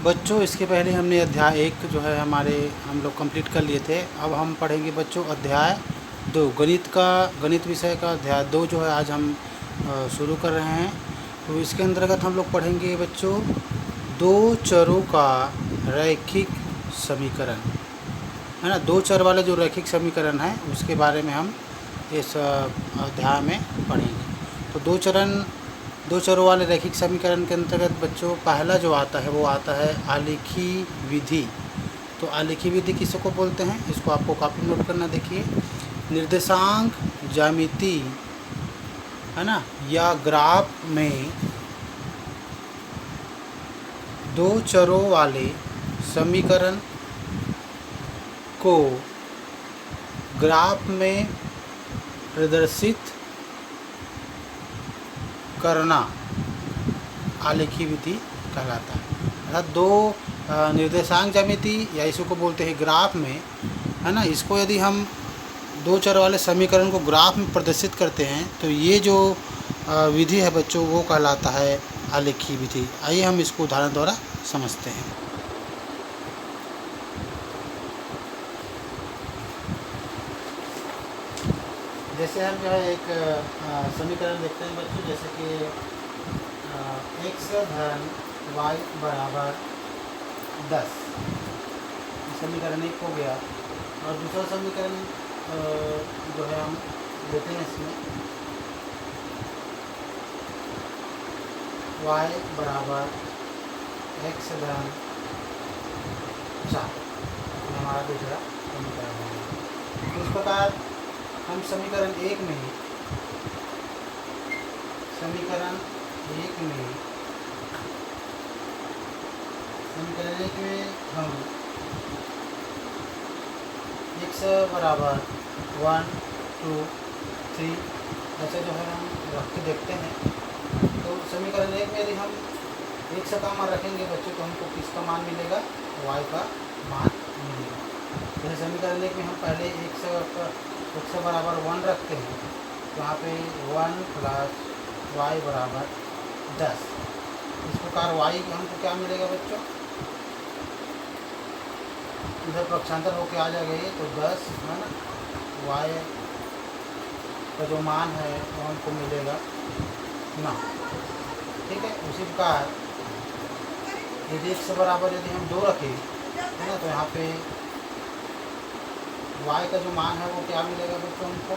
बच्चों इसके पहले हमने अध्याय 1 जो है हमारे हम लोग कंप्लीट कर लिए थे। अब हम पढ़ेंगे बच्चों अध्याय 2 गणित विषय का अध्याय 2 जो है आज हम शुरू कर रहे हैं। तो इसके अंतर्गत हम लोग पढ़ेंगे बच्चों दो चरों का रैखिक समीकरण, है ना। दो चर वाले जो रैखिक समीकरण है उसके बारे में हम इस अध्याय में पढ़ेंगे। तो दो चरों वाले रैखिक समीकरण के अंतर्गत बच्चों पहला जो आता है वो आता है आलेखी विधि। तो आलेखी विधि किसको बोलते हैं, इसको आपको काफ़ी नोट करना। देखिए, निर्देशांक ज्यामिति, है ना, या ग्राफ में दो चरों वाले समीकरण को ग्राफ में प्रदर्शित करना आलेखी विधि कहलाता है। अर्थात दो निर्देशांक ज्यामिति या इसको बोलते हैं ग्राफ में, है ना, इसको यदि हम दो चर वाले समीकरण को ग्राफ में प्रदर्शित करते हैं तो ये जो विधि है बच्चों वो कहलाता है आलेखी विधि। आइए हम इसको उदाहरण द्वारा समझते हैं। जैसे हम जो है एक समीकरण देखते हैं बच्चों, जैसे कि x धन y बराबर 10, समीकरण 1 हो गया। और दूसरा समीकरण जो है हम लेते हैं इसमें y बराबर x धन 4, हमारा दूसरा समीकरण है। इस प्रकार हम समीकरण 1 में हम x बराबर 1 2 3 ऐसे जो है हम रख के देखते हैं। तो समीकरण 1 में यदि हम x का मान रखेंगे बच्चों तो हमको किसका मान मिलेगा, y का मान मिलेगा। जैसे समीकरण 1 में हम पहले x बराबर 1 रखते हैं, तो यहाँ पे 1 प्लस y बराबर 10। इस प्रकार y हमको क्या मिलेगा बच्चों, इधर पक्षांतर होके आ जाएगा ये, तो 10, है ना, y का जो मान है वो हमको मिलेगा 9। ठीक है। उसी प्रकार यदि x बराबर यदि हम 2 रखें, है ना, तो यहाँ पे y का जो मान है वो क्या मिलेगा बच्चों, हमको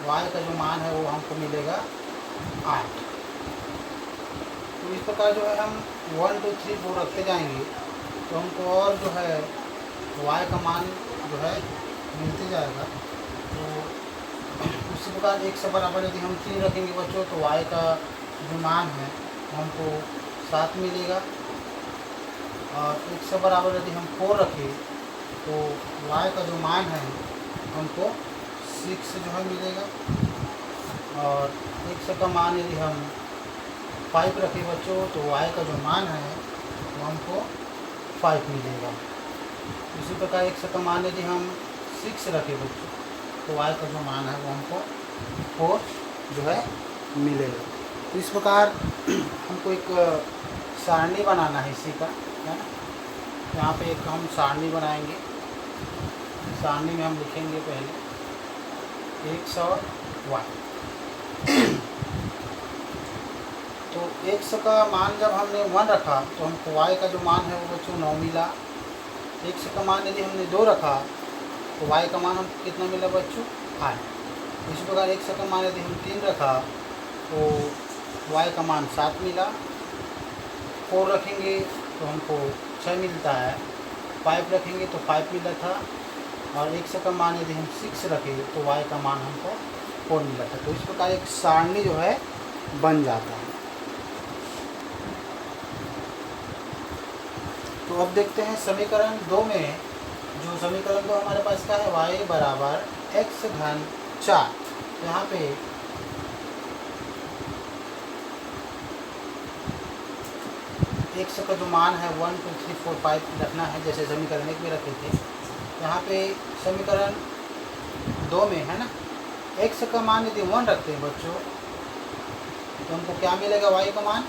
y का जो मान है वो हमको मिलेगा 8। तो इस प्रकार जो है हम 1 2 3 4 रखते जाएंगे तो हमको और जो है y का मान जो है मिलते जाएगा। तो उसी प्रकार x बराबर यदि हम 3 रखेंगे बच्चों तो y का जो मान है हमको 7 मिलेगा। और x बराबर यदि हम 4 रखें तो y का जो मान है हमको 6 जो है मिलेगा। और x का मान यदि हम 5 रखें बच्चों तो y का जो मान है वो हमको 5 मिलेगा। इसी प्रकार x का मान यदि हम 6 रखें बच्चों तो y का जो मान है वो हमको 4 जो है मिलेगा। तो इस प्रकार हमको एक सारणी बनाना है इसी का, है ना। यहाँ पे एक हम सारणी बनाएंगे। सारणी में हम लिखेंगे पहले x और y। तो x का मान जब हमने 1 रखा तो हमको y का जो मान है वो बच्चों 9 मिला। x का मान यदि हमने 2 रखा तो y का मान हमको कितना मिला बच्चों, 8। इसी प्रकार x का मान यदि हम 3 रखा तो y का मान 7 मिला। 4 रखेंगे तो हमको 6 मिलता है। 5 रखेंगे तो 5 मिला था। और x का मान यदि हम 6 रखें तो y का मान हमको 4 मिला था। तो इस प्रकार एक सारणी जो है बन जाता है। तो अब देखते हैं समीकरण 2 में, जो समीकरण 2 हमारे पास का है y बराबर x धन 4। तो यहाँ पे x का जो मान है 1 2 3 4 5 रखना है, जैसे समीकरण 1 में रखे थे। यहाँ पे समीकरण 2 में, है ना, x का मान यदि 1 रखते हैं बच्चों तो हमको क्या मिलेगा, y का मान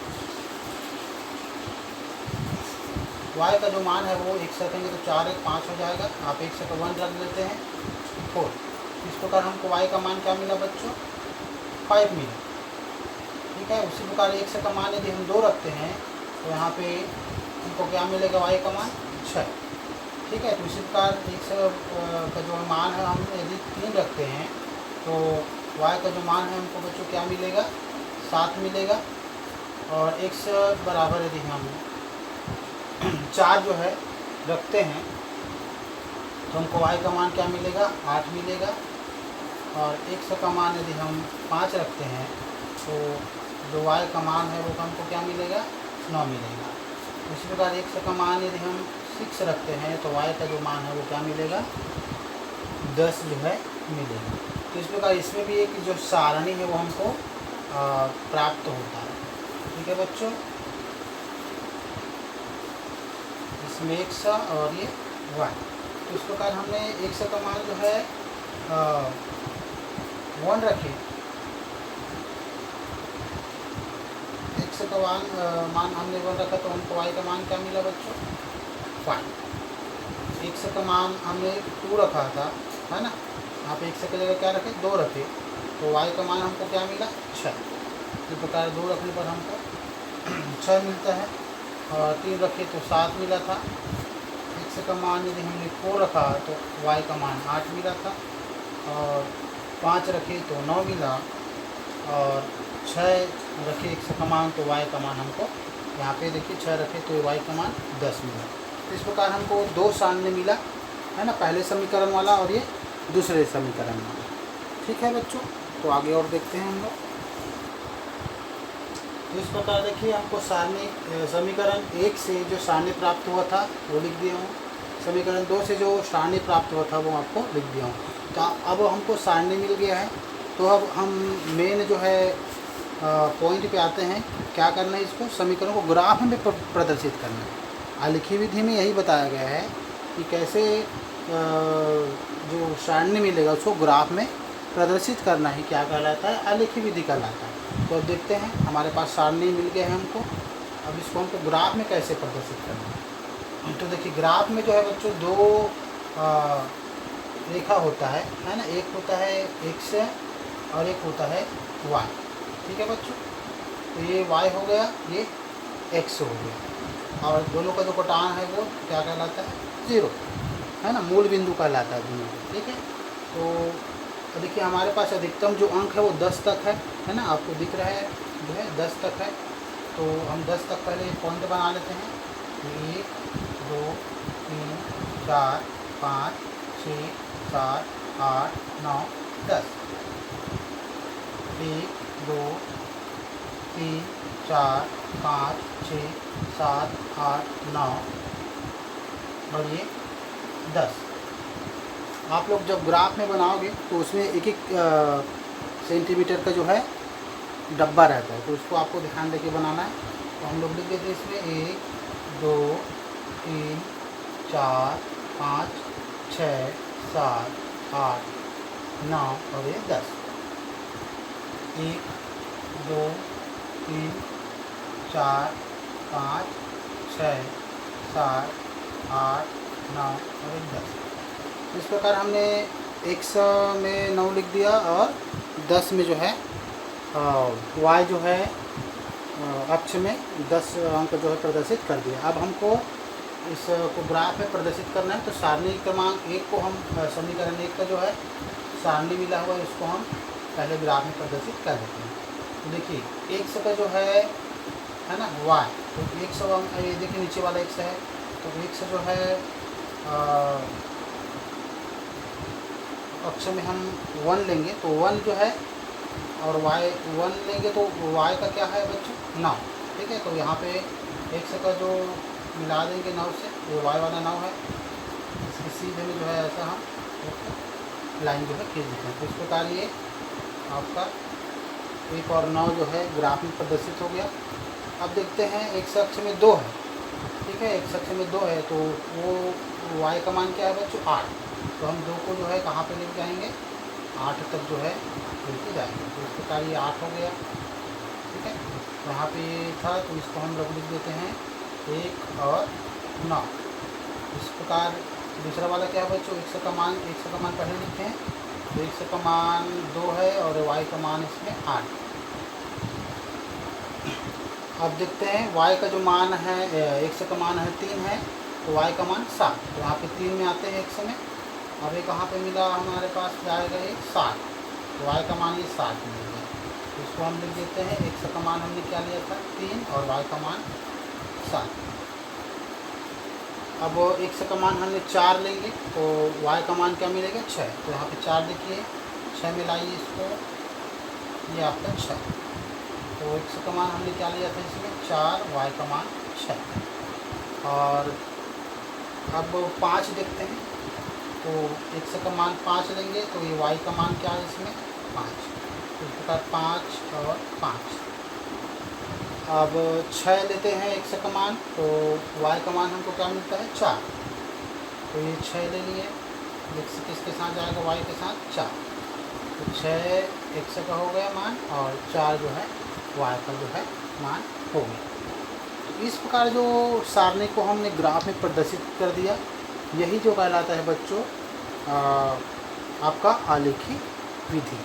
y का जो मान है वो 1 से रखेंगे तो 4 1 5 हो जाएगा। आप 1 से 1 रख लेते हैं 4। इस प्रकार हमको y का मान क्या मिला बच्चों? 5 मिला। ठीक है। उसी प्रकार 1 से का मान यदि हम 2 रखते हैं तो यहाँ पे हमको क्या मिलेगा? y का मान 6। ठीक है। तो इसी प्रकार 1 से का जो मान है हम यदि 3 रखते हैं तो y का जो मान है हमको बच्चों क्या मिलेगा? 7 मिलेगा। और 1 से बराबर यदि हम 4 जो है रखते हैं तो हमको y का मान क्या मिलेगा? 8 मिलेगा। और 1 से का मान यदि हम 5 रखते हैं तो जो y का मान है वो हमको क्या मिलेगा? 9 मिलेगा। इसी प्रकार 1 से का मान यदि हम 6 रखते हैं तो y का जो मान है वो क्या मिलेगा? 10 जो है मिलेगा। तो इस प्रकार इसमें भी एक जो सारणी है वो हमको प्राप्त होता है। ठीक है बच्चों। इसमें x और ये y। तो इस प्रकार हमने 1 का मान जो है 1 रखे। 1 का मान हमने 1 रखा तो हमको y का मान क्या मिला बच्चों? 5। 1 का मान हमने 2 रखा था, है ना। आप 1 की जगह क्या रखे? 2 रखे तो y का मान हमको क्या मिला? 6। इस प्रकार 2 रखने पर हमको 6 मिलता है। और 3 रखे तो 7 मिला था। 1 का मान यदि हमने 4 रखा तो y का मान 8 मिला था। और 5 रखे तो 9 मिला। और 6 रखे 1 का मान तो y का मान हमको यहाँ पे देखिए 6 रखे तो y का मान 10 मिला। तो इस प्रकार हमको 2 सारणी मिला, है ना। पहले समीकरण वाला और ये दूसरे समीकरण वाला। ठीक है बच्चों। तो आगे और देखते हैं हम लोग। तो इस प्रकार देखिए हमको सारणी समीकरण 1 से जो सारणी प्राप्त हुआ था वो लिख दिया हूँ। समीकरण 2 से जो सारणी प्राप्त हुआ था वो आपको लिख दिया हूँ। तो अब हमको सारणी मिल गया है तो अब हम मेन जो है पॉइंट पे आते हैं। क्या करना है? इसको समीकरण को ग्राफ में प्रदर्शित करना है। आलेखी विधि में यही बताया गया है कि कैसे जो सारणी मिलेगा उसको ग्राफ में प्रदर्शित करना ही क्या कहलाता है? आलेखी विधि कहलाता है। तो अब देखते हैं हमारे पास सारणी मिल गए हैं हमको। अब इसको हमको ग्राफ में कैसे प्रदर्शित करना है? तो देखिए ग्राफ में जो है बच्चों 2 रेखा होता है ना। एक होता है x और एक होता है y। ठीक है बच्चों। तो ये y हो गया, ये x हो गया। और दोनों का जो कटान है वो क्या कहलाता है? 0, है ना। मूल बिंदु कहलाता है दोनों को। ठीक है। तो देखिए हमारे पास अधिकतम जो अंक है वो 10 तक है ना। आपको दिख रहा है जो है 10 तक है। तो हम 10 तक पहले पॉइंट बना लेते हैं। 1 2 3 4 5 6 7 8 9 10। 1 2 3 4 5 6 7 8 9 और ये 10। आप लोग जब ग्राफ में बनाओगे तो उसमें एक एक सेंटीमीटर का जो है डब्बा रहता है। तो उसको आपको ध्यान देके बनाना है। तो हम लोग लिख देते हैं इसमें 1 2 3 4 5 6 7 8 9 और ये 10। 1 2 3 4 5 6 7 8 9 और 10। इस प्रकार हमने 1 में 9 लिख दिया और 10 में जो है y जो है अक्ष में 10 अंक जो है प्रदर्शित कर दिया। अब हमको इसको ग्राफ में प्रदर्शित करना है। तो सारणी क्रमांक 1 को हम समीकरण 1 का जो है सारणी मिला हुआ है उसको हम पहले ग्राफ में प्रदर्शित कर देते हैं। तो देखिए 1 का जो है ना y। तो 1 ये देखिए नीचे वाला 1 है। तो 1 जो है अक्ष में हम 1 लेंगे तो 1 जो है और y 1 लेंगे तो y का क्या है बच्चों? 9। ठीक है। तो यहाँ पे 1 का जो मिला देंगे 9 से, ये y वाला 9 है। इसके सीधे में जो है ऐसा हम लाइन जो है खींच देते हैं। तो इस प्रकार ये आपका 1 और 9 जो है ग्राफ में प्रदर्शित हो गया। अब देखते हैं x अक्ष में 2 है। ठीक है। x अक्ष में 2 है तो वो y का मान क्या है बच्चों? 8। तो हम 2 को जो है कहाँ पे लेके जाएंगे? 8 तक जो है लेके जाएंगे। तो इस प्रकार ये 8 हो गया। ठीक है। तो यहाँ पे ये था तो इसको हम लोग लिख देते हैं 1 और 9। इस प्रकार दूसरा वाला क्या है बच्चों, x का मान पहले लिखते हैं, तो x का मान 2 है और y का मान इसमें 8। अब देखते हैं y का जो मान है, x का मान है 3 है, तो y का मान 7। तो यहाँ पे 3 में आते हैं x में। अब ये कहाँ पे मिला हमारे पास जाएगा ये 7, तो y का मान ये 7 मिल गया। तो इसको हम लिख देते हैं, x का मान हमने क्या लिया था 3 और y का मान 7। अब x का मान हमने 4 लेंगे तो y का मान क्या मिलेगा 6। तो यहाँ पे 4 देखिए, 6 मिलाइए इसको, ये आपका 6। तो x का मान हमने क्या लिया था इसमें 4, y का मान 6। और अब 5 देखते हैं, तो x का मान 5 लेंगे तो ये y का मान क्या है इसमें 5। तो इस प्रकार 5 और 5। अब 6 लेते हैं x का मान, तो y का मान हमको क्या मिलता है 4। तो ये 6 ले लिए, x किसके साथ जाएगा y के साथ 4। तो 6 x का हो गया मान और 4 जो है y का जो है मान हो गया। तो इस प्रकार जो सारणी को हमने ग्राफ में प्रदर्शित कर दिया, यही जो कहलाता है बच्चों आपका आलेखी विधि।